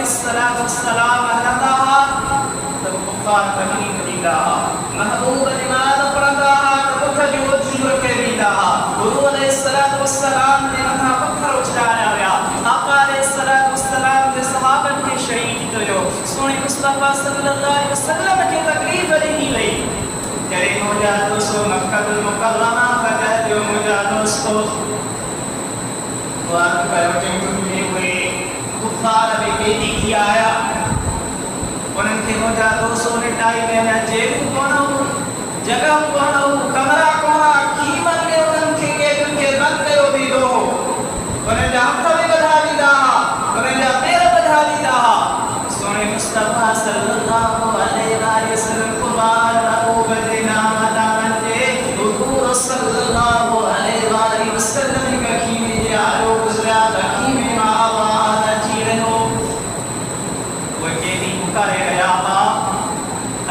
الصلاة والسلام أهلها تبقى تكريم لله محبوب لماذا فرضها تبقى بوجه كريمها حضور علیہ الصلاة والسلام نے متھا پتھر اچھلایا گیا آقا علیہ الصلاة والسلام نے صحابہ کے شریک جو سونے مصطفیٰ صلی اللہ علیہ وسلم کی تکلیف نہیں لئی کرے مجھا دوستو مکہ المکرمہ فتح جو مجھا دوستو وارد پر جنگلے ہوئے کفار بے بیدی کیا آیا انہوں کے مجھا دوستو نے ٹائی میں جیب کونو جگہ کونو کمرہ کونو کیمن میں انہوں کے دن کے بند کرو بھی دو انہیں جا ہفتہ بھی بدھا بھی دا انہیں جا پیر بدھا بھی دا سونے مصطفیٰ صلی اللہ علیہ وسلم قرآن ابو بدنا مدامن دے حضور صلی اللہ علیہ وسلم کا کیمیں جارو گزرا کیمیں ماں جیرنو وہ کہنی پکارے گیا آبا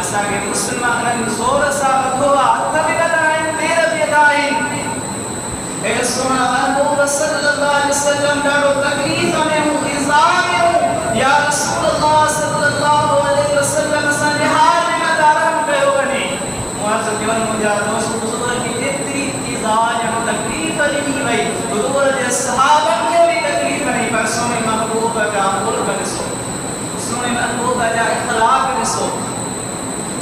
اسا کے مسلمان زور ثابت ہوا تبھی بدائیں تیرے بیدائیں اے سونا محبوب صلی اللہ علیہ وسلم ڈاڑو تکلیف میں ہوں ایزا میں ہوں یا رسول اللہ صلی اللہ علیہ وسلم اسا نحال میں مدارم کرو بنے معاذ دیوان مجھا دوست بزرگ کی اتنی ایزا جب تکلیف نہیں بھئی حضور جے صحابہ کے بھی تکلیف نہیں پر سونے محبوب کا ملک نسو سونے محبوب کا اخلاق نسو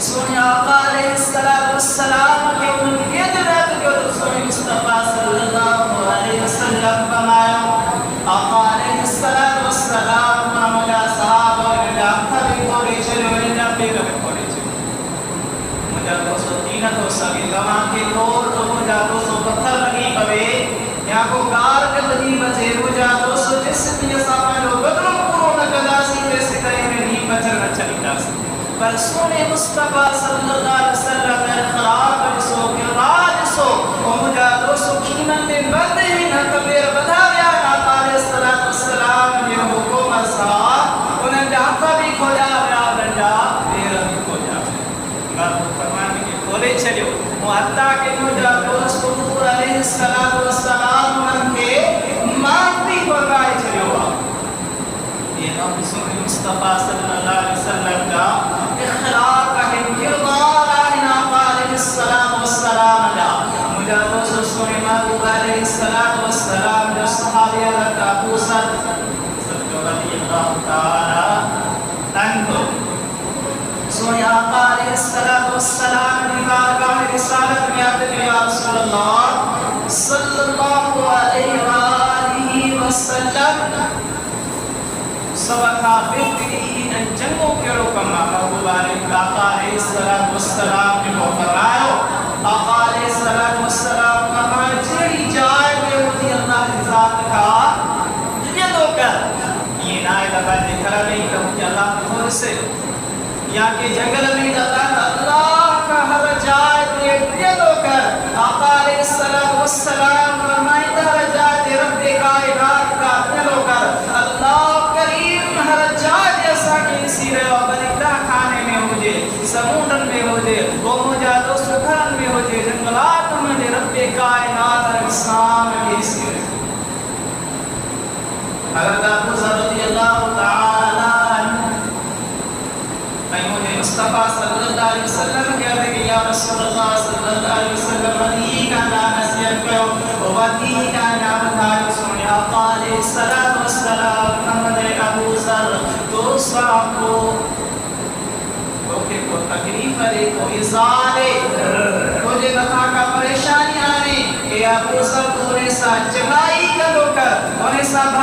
سونے آقا علیہ السلام کے ان کی ادرات جو سونے مصطفیٰ صلی اللہ علیہ وسلم فرمایا آقا علیہ السلام مجھا صحابہ مجھا تھوڑی تھوڑی چلو مجھا پیغم تھوڑی چلو مجھا دوستو تینت ہو سکے گوان کے طور تو مجھا دوستو پتھر لگی پوے یا کو گار کے لگی بچے مجھا دوستو جس بھی صحابہ جو بدروں پورو نکدا سی پیسے کرے میں نہیں بچر نہ چلی دا سی پر سونے مصطفیٰ صلی اللہ علیہ وسلم میں خراب رسو کردار رسو و مجھا دوستو کیمن میں بند ہی نہ کبیر بدھا گیا آقا علیہ السلام یہ حکم سا انہیں جاتا بھی کھوجا گیا رجا میرا بھی کھوجا گیا فرمانے کے کھولے چلیو محتیٰ کہ مجھا دوستو حضور علیہ السلام ان کے معافی فرمائے چلیو یہ نام سونے مصطفیٰ صلی اللہ علیہ وسلم کا اخلاق ہے کردار ہے آقا علیہ السلام دا مجھا دوستو سونے محبوب علیہ السلام جو صحابی حضرت ابو سر رضی اللہ تعالی عنہ سونے آقا علیہ السلام نے بارگاہ رسالت میں آتے کہ یا رسول اللہ صلی اللہ علیہ وآلہ وسلم سبقہ بہترین جنگوں کے رکم محبوب آقا علیہ السلام نے وہ فرمایا آقا علیہ السلام فرمایا جیڑی جائے میں ہوتی اللہ ذات کا جنید ہو کر یہ نائے لگا دکھرا نہیں کہ ہوتی اللہ خود سے یا کہ جنگل میں اللہ کا ہر جائے میں جنید ہو کر آقا علیہ السلام فرمایا ہر جائے رب کائنات کا جنید ہو کر اللہ ہر جائے جیسا کہ اسی رہے اور بلکہ کھانے میں ہو جائے سمودن میں ہو جائے وہ مجھا دوست گھرن میں ہو جائے جنگلات میں جائے رب کائنات انسان میں اسی رہے حضرت ابو ذر رضی اللہ تعالی عنہ میں مجھے مصطفیٰ صلی اللہ علیہ وسلم کہتے کہ یا رسول اللہ صلی اللہ علیہ وسلم ودی کا نام نصیحت کرو ودی کا نام بتائے سونے آقا علیہ السلام محمد ابو ذر تو صاحب کو کو تکلیف دے کو ازارے مجھے بتا کا پریشانی آنے کہ ابو ذر پورے ساتھ جگائی کرو کر انہیں ساتھ